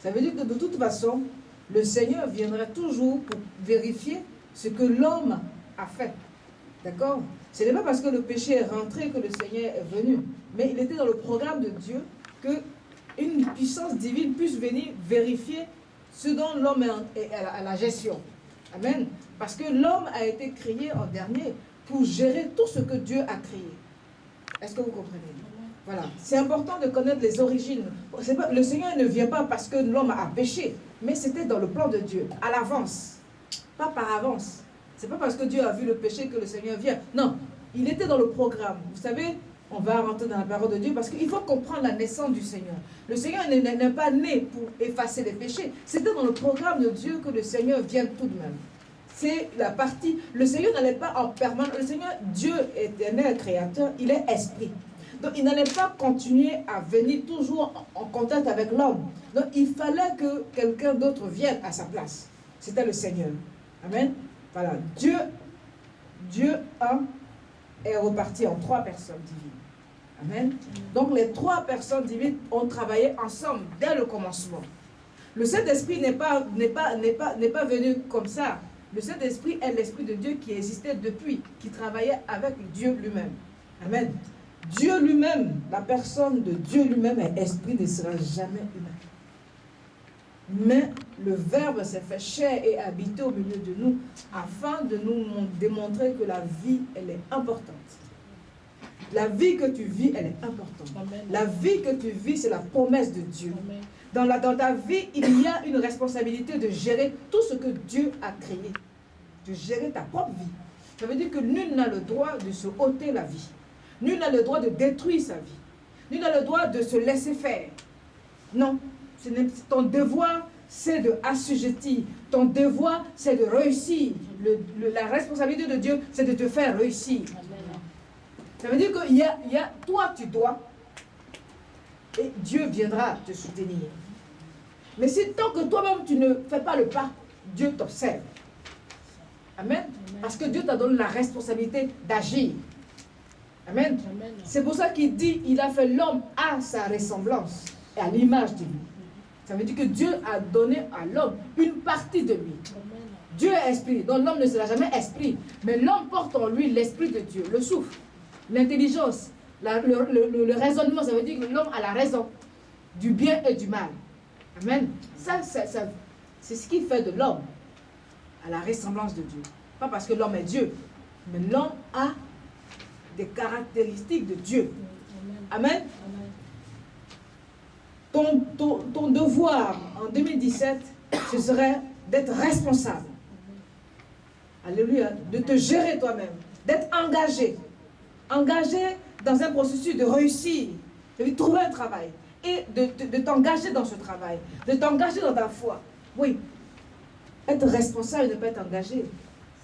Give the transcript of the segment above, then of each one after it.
Ça veut dire que de toute façon, le Seigneur viendra toujours pour vérifier ce que l'homme a fait. D'accord? Ce n'est pas parce que le péché est rentré que le Seigneur est venu. Mais il était dans le programme de Dieu qu'une puissance divine puisse venir vérifier ce dont l'homme est à la gestion. Amen. Parce que l'homme a été créé en dernier pour gérer tout ce que Dieu a créé. Est-ce que vous comprenez? Voilà. C'est important de connaître les origines. Le Seigneur ne vient pas parce que l'homme a péché, mais c'était dans le plan de Dieu, à l'avance, pas par avance. C'est pas parce que Dieu a vu le péché que le Seigneur vient. Non, il était dans le programme. Vous savez, on va rentrer dans la parole de Dieu parce qu'il faut comprendre la naissance du Seigneur. Le Seigneur n'est pas né pour effacer les péchés. C'était dans le programme de Dieu que le Seigneur vient tout de même. C'est la partie... Le Seigneur n'allait pas en permanence... Le Seigneur, Dieu éternel, créateur, il est esprit. Donc il n'allait pas continuer à venir toujours en contact avec l'homme. Donc il fallait que quelqu'un d'autre vienne à sa place. C'était le Seigneur. Amen. Voilà. Dieu un est reparti en 3 personnes divines. Amen. Donc les 3 personnes divines ont travaillé ensemble dès le commencement. Le Saint-Esprit n'est pas venu comme ça. Le Saint-Esprit est l'Esprit de Dieu qui existait depuis, qui travaillait avec Dieu lui-même. Amen. Dieu lui-même, la personne de Dieu lui-même est esprit, ne sera jamais humain. Mais le Verbe s'est fait chair et habité au milieu de nous afin de nous démontrer que la vie, elle est importante. La vie que tu vis, elle est importante. Amen. La vie que tu vis, c'est la promesse de Dieu. Dans ta vie, il y a une responsabilité de gérer tout ce que Dieu a créé. De gérer ta propre vie. Ça veut dire que nul n'a le droit de se ôter la vie. Nul n'a le droit de détruire sa vie. Nul n'a le droit de se laisser faire. Non. Ton devoir, c'est de assujettir. Ton devoir, c'est de réussir. La responsabilité de Dieu, c'est de te faire réussir. Ça veut dire que toi, tu dois, et Dieu viendra te soutenir. Mais si tant que toi-même, tu ne fais pas le pas, Dieu t'observe. Amen. Parce que Dieu t'a donné la responsabilité d'agir. Amen. C'est pour ça qu'il dit, il a fait l'homme à sa ressemblance et à l'image de lui. Ça veut dire que Dieu a donné à l'homme une partie de lui. Dieu est esprit, donc l'homme ne sera jamais esprit. Mais l'homme porte en lui l'esprit de Dieu, le souffle, l'intelligence, le raisonnement. Ça veut dire que l'homme a la raison du bien et du mal. Amen. Ça c'est ce qui fait de l'homme à la ressemblance de Dieu. Pas parce que l'homme est Dieu, mais l'homme a des caractéristiques de Dieu. Amen. Ton devoir en 2017, ce serait d'être responsable. Alléluia. De te gérer toi-même. D'être engagé. Engagé dans un processus de réussir. De trouver un travail. Et de t'engager dans ce travail. De t'engager dans ta foi. Oui. Être responsable et ne pas être engagé,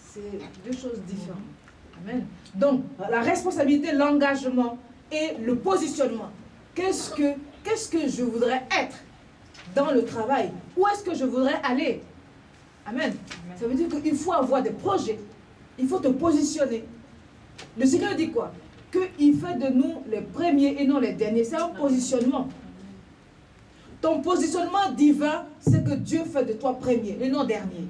c'est 2 choses différentes. Amen. Donc, la responsabilité, l'engagement et le positionnement. Qu'est-ce que je voudrais être dans le travail? Où est-ce que je voudrais aller? Amen. Ça veut dire qu'il faut avoir des projets. Il faut te positionner. Le Seigneur dit quoi? Qu'il fait de nous les premiers et non les derniers. C'est un positionnement. Ton positionnement divin, c'est que Dieu fait de toi premier et non dernier.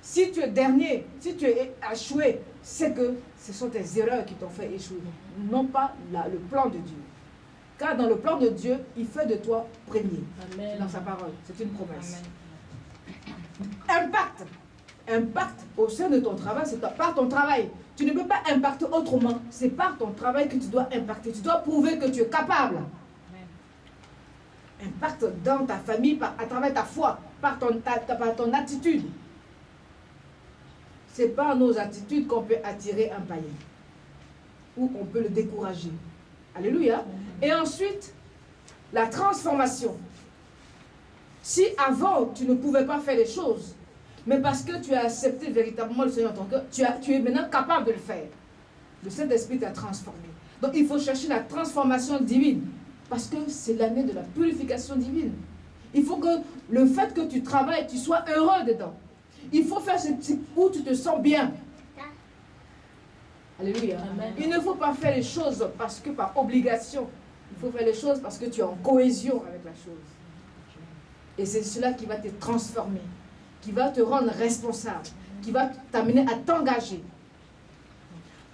Si tu es dernier, si tu es échoué, c'est que ce sont tes erreurs qui t'ont fait échouer, non pas le plan de Dieu. Car dans le plan de Dieu, il fait de toi premier. Amen. Dans sa parole, c'est une promesse. Amen. Impact au sein de ton travail, c'est par ton travail. Tu ne peux pas impacter autrement. C'est par ton travail que tu dois impacter. Tu dois prouver que tu es capable. Amen. Impact dans ta famille, à travers ta foi, par ton attitude. C'est par nos attitudes qu'on peut attirer un païen. Ou on peut le décourager. Alléluia. Et ensuite, la transformation. Si avant, tu ne pouvais pas faire les choses, mais parce que tu as accepté véritablement le Seigneur dans ton cœur, tu es maintenant capable de le faire. Le Saint-Esprit t'a transformé. Donc il faut chercher la transformation divine. Parce que c'est l'année de la purification divine. Il faut que le fait que tu travailles, tu sois heureux dedans. Il faut faire ce où tu te sens bien. Alléluia. Amen. Il ne faut pas faire les choses parce que par obligation. Il faut faire les choses parce que tu es en cohésion avec la chose. Et c'est cela qui va te transformer, qui va te rendre responsable, qui va t'amener à t'engager,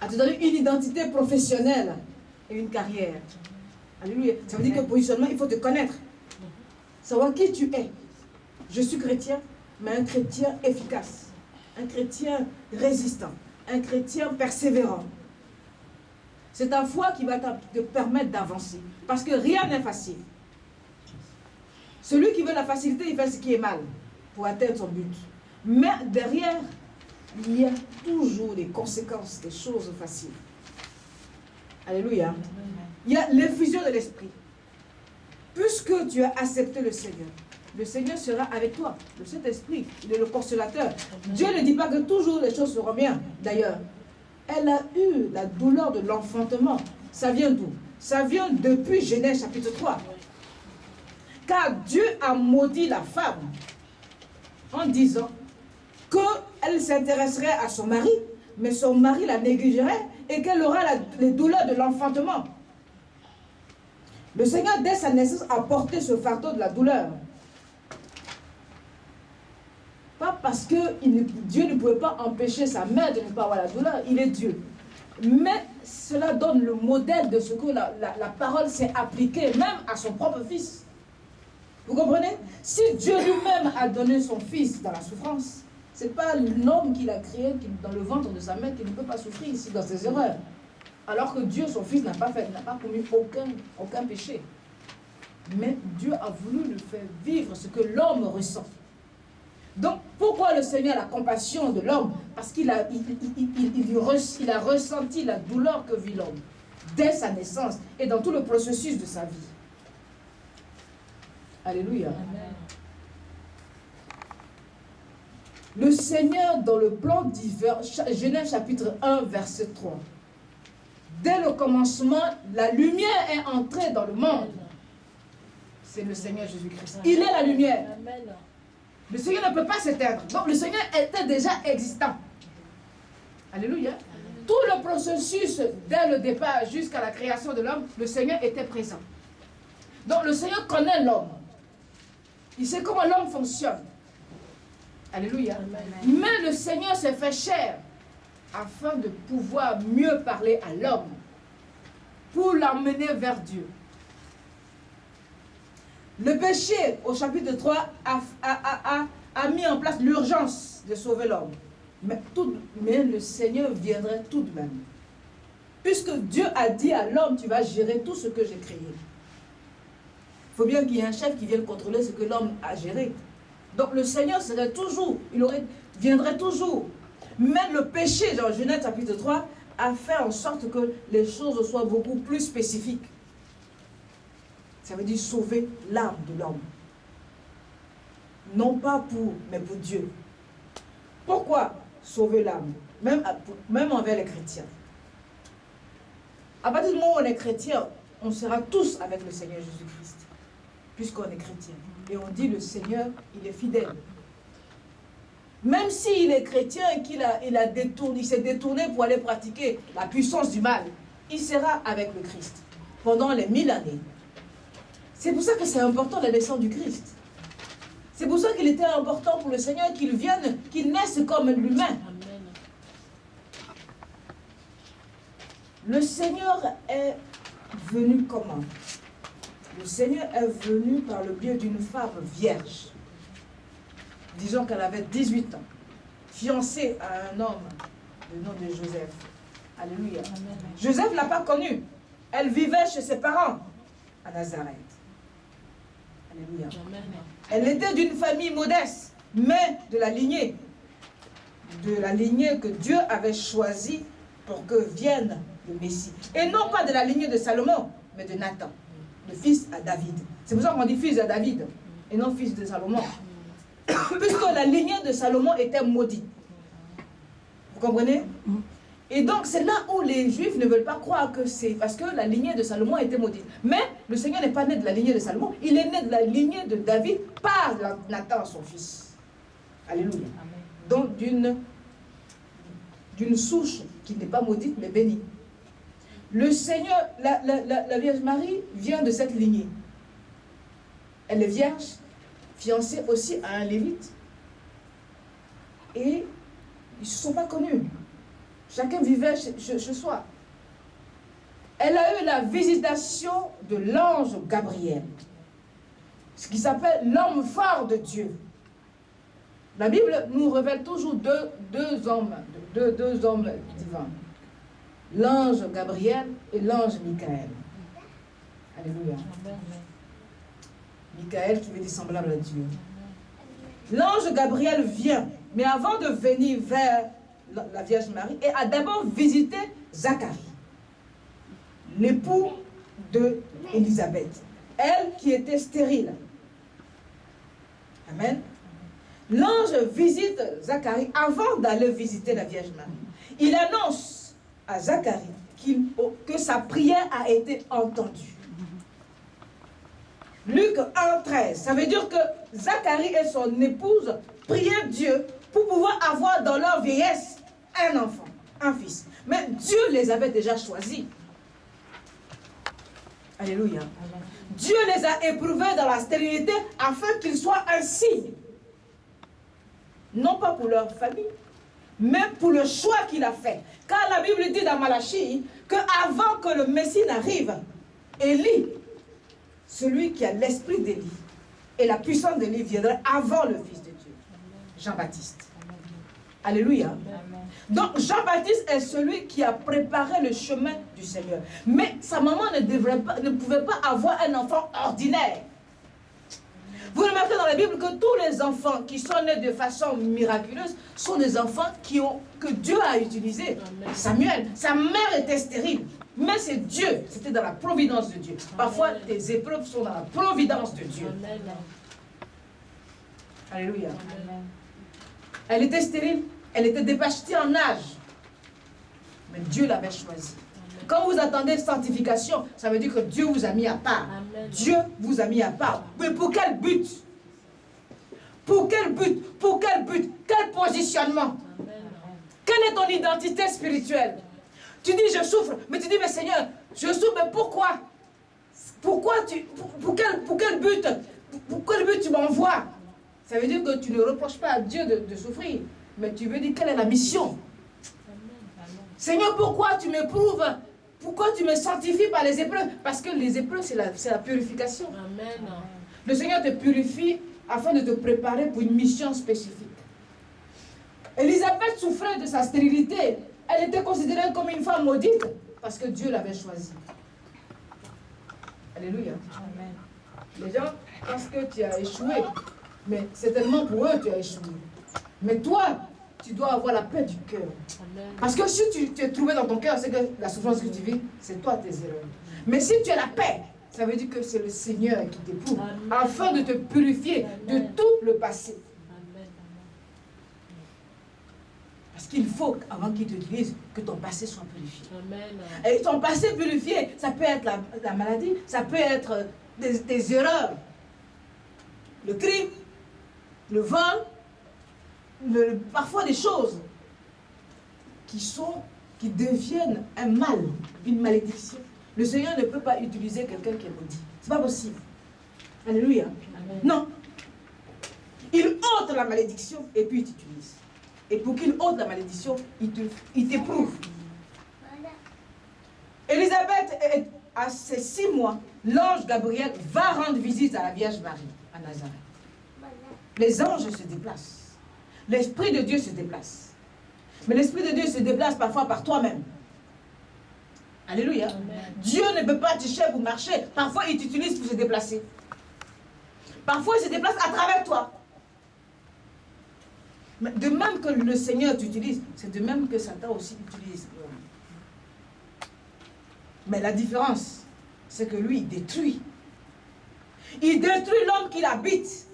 à te donner une identité professionnelle et une carrière. Alléluia. Ça veut dire que positionnement, il faut te connaître. Savoir qui tu es. Je suis chrétien, mais un chrétien efficace, un chrétien résistant, un chrétien persévérant. C'est ta foi qui va te permettre d'avancer. Parce que rien n'est facile. Celui qui veut la facilité, il fait ce qui est mal pour atteindre son but. Mais derrière, il y a toujours des conséquences, des choses faciles. Alléluia. Il y a l'effusion de l'esprit. Puisque tu as accepté le Seigneur sera avec toi. Le Saint-Esprit, il est le consolateur. Dieu ne dit pas que toujours les choses seront bien. D'ailleurs, elle a eu la douleur de l'enfantement. Ça vient d'où? Ça vient depuis Genèse chapitre 3. Car Dieu a maudit la femme en disant qu'elle s'intéresserait à son mari, mais son mari la négligerait et qu'elle aura les douleurs de l'enfantement. Le Seigneur, dès sa naissance, a porté ce fardeau de la douleur. Pas parce que Dieu ne pouvait pas empêcher sa mère de ne pas avoir la douleur, il est Dieu. Mais cela donne le modèle de ce que la parole s'est appliquée même à son propre fils. Vous comprenez? Si Dieu lui-même a donné son fils dans la souffrance, ce n'est pas l'homme qu'il a créé dans le ventre de sa mère qui ne peut pas souffrir ici dans ses erreurs. Alors que Dieu, son fils, n'a pas commis aucun péché. Mais Dieu a voulu lui faire vivre ce que l'homme ressent. Donc, pourquoi le Seigneur a la compassion de l'homme? Parce qu'il a ressenti la douleur que vit l'homme dès sa naissance et dans tout le processus de sa vie. Alléluia. Amen. Le Seigneur, dans le plan divin, Genèse chapitre 1, verset 3. Dès le commencement, la lumière est entrée dans le monde. C'est le Seigneur Jésus-Christ. Il est la lumière. Amen. Le Seigneur ne peut pas s'éteindre. Donc le Seigneur était déjà existant. Alléluia. Amen. Tout le processus, dès le départ jusqu'à la création de l'homme, le Seigneur était présent. Donc le Seigneur connaît l'homme. Il sait comment l'homme fonctionne. Alléluia. Amen. Mais le Seigneur s'est fait chair afin de pouvoir mieux parler à l'homme, pour l'emmener vers Dieu. Le péché, au chapitre 3, a mis en place l'urgence de sauver l'homme. Mais le Seigneur viendrait tout de même. Puisque Dieu a dit à l'homme, tu vas gérer tout ce que j'ai créé. Il faut bien qu'il y ait un chef qui vienne contrôler ce que l'homme a géré. Donc le Seigneur serait toujours, viendrait toujours. Mais le péché, dans Genèse chapitre 3, a fait en sorte que les choses soient beaucoup plus spécifiques. Ça veut dire sauver l'âme de l'homme. Non pas mais pour Dieu. Pourquoi sauver l'âme? Même envers les chrétiens. À partir du moment où on est chrétien, on sera tous avec le Seigneur Jésus-Christ. Puisqu'on est chrétien. Et on dit le Seigneur, il est fidèle. Même s'il est chrétien et il s'est détourné pour aller pratiquer la puissance du mal, il sera avec le Christ pendant les 1000 années. C'est pour ça que c'est important la naissance du Christ. C'est pour ça qu'il était important pour le Seigneur qu'il vienne, qu'il naisse comme l'humain. Le Seigneur est venu comment? Le Seigneur est venu par le biais d'une femme vierge. Disons qu'elle avait 18 ans, fiancée à un homme du nom de Joseph. Alléluia. Amen. Joseph ne l'a pas connue. Elle vivait chez ses parents à Nazareth. Alléluia. Amen. Elle était d'une famille modeste, mais de la lignée que Dieu avait choisie pour que vienne le Messie. Et non pas de la lignée de Salomon, mais de Nathan, le fils à David. C'est pour ça qu'on dit fils à David, et non fils de Salomon. Puisque la lignée de Salomon était maudite. Vous comprenez? Et donc c'est là où les Juifs ne veulent pas croire que c'est parce que la lignée de Salomon était maudite. Mais le Seigneur n'est pas né de la lignée de Salomon, il est né de la lignée de David par Nathan, son fils. Alléluia. Donc d'une souche qui n'est pas maudite mais bénie. Le Seigneur, la Vierge Marie vient de cette lignée. Elle est vierge, fiancée aussi à un lévite. Et ils ne se sont pas connus. Chacun vivait chez soi. Elle a eu la visitation de l'ange Gabriel, ce qui s'appelle l'homme phare de Dieu. La Bible nous révèle toujours deux hommes divins. L'ange Gabriel et l'ange Michael. Alléluia. Michael qui veut dire semblable à Dieu. L'ange Gabriel vient, mais avant de venir vers la Vierge Marie, et a d'abord visité Zacharie, l'époux d'Élisabeth, elle qui était stérile. Amen. L'ange visite Zacharie avant d'aller visiter la Vierge Marie. Il annonce à Zacharie que sa prière a été entendue. Luc 1,13, ça veut dire que Zacharie et son épouse priaient Dieu pour pouvoir avoir dans leur vieillesse un enfant, un fils. Mais Dieu les avait déjà choisis. Alléluia. Dieu les a éprouvés dans la stérilité afin qu'ils soient un signe. Non pas pour leur famille, mais pour le choix qu'il a fait. Car la Bible dit dans Malachie qu'avant que le Messie n'arrive, Élie, celui qui a l'esprit d'Élie et la puissance d'Élie viendrait avant le Fils de Dieu, Jean-Baptiste. Alléluia. Donc Jean-Baptiste est celui qui a préparé le chemin du Seigneur. Mais sa maman ne pouvait pas avoir un enfant ordinaire. Vous remarquez dans la Bible que tous les enfants qui sont nés de façon miraculeuse sont des enfants que Dieu a utilisés. Samuel, sa mère était stérile. Mais c'est Dieu, c'était dans la providence de Dieu. Parfois, tes épreuves sont dans la providence de Dieu. Alléluia. Elle était stérile, elle était dépassée en âge. Mais Dieu l'avait choisie. Quand vous attendez sanctification, ça veut dire que Dieu vous a mis à part. Amen. Dieu vous a mis à part. Mais pour quel but? Pour quel but? Pour quel but? Quel positionnement? Amen. Quelle est ton identité spirituelle? Tu dis je souffre, mais tu dis mais Seigneur, je souffre, mais pourquoi? Pour quel but? Pour quel but tu m'envoies? Ça veut dire que tu ne reproches pas à Dieu de souffrir, mais tu veux dire quelle est la mission? Amen. Seigneur, pourquoi tu m'éprouves? Pourquoi tu me sanctifies par les épreuves? Parce que les épreuves, c'est la purification. Amen. Le Seigneur te purifie afin de te préparer pour une mission spécifique. Élisabeth souffrait de sa stérilité. Elle était considérée comme une femme maudite parce que Dieu l'avait choisie. Alléluia. Amen. Les gens pensent que tu as échoué, mais c'est tellement pour eux que tu as échoué. Mais toi, tu dois avoir la paix du cœur. Parce que si tu t'es trouvé dans ton cœur, c'est que la souffrance que tu vis, c'est toi tes erreurs. Mais si tu as la paix, ça veut dire que c'est le Seigneur qui t'éprouve, afin de te purifier de tout le passé. Parce qu'il faut, avant qu'il t'utilise, que ton passé soit purifié. Et ton passé purifié, ça peut être la maladie, ça peut être des erreurs, le crime, le vol, parfois des choses qui deviennent un mal, une malédiction. Le Seigneur ne peut pas utiliser quelqu'un qui est maudit. C'est pas possible. Alléluia. Amen. Non. Il ôte la malédiction et puis il t'utilise. Et pour qu'il ôte la malédiction, il t'éprouve. Élisabeth, à ses 6 mois, l'ange Gabriel va rendre visite à la Vierge Marie à Nazareth. Les anges se déplacent. L'Esprit de Dieu se déplace. Mais l'Esprit de Dieu se déplace parfois par toi-même. Alléluia. Amen. Dieu ne peut pas te chercher pour marcher. Parfois, il t'utilise pour se déplacer. Parfois, il se déplace à travers toi. Mais de même que le Seigneur t'utilise, c'est de même que Satan aussi utilise l'homme. Mais la différence, c'est que lui, il détruit. Il détruit l'homme qu'il habite.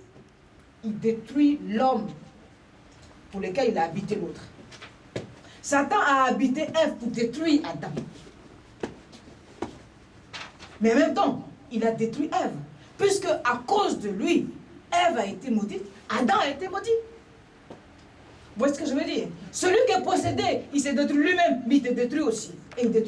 Il détruit l'homme pour lequel il a habité l'autre. Satan a habité Ève pour détruire Adam. Mais en même temps, il a détruit Ève. Puisque à cause de lui, Ève a été maudite, Adam a été maudit. Vous voyez ce que je veux dire? Celui qui est possédé, il s'est détruit lui-même, mais il te détruit aussi. Et il détruit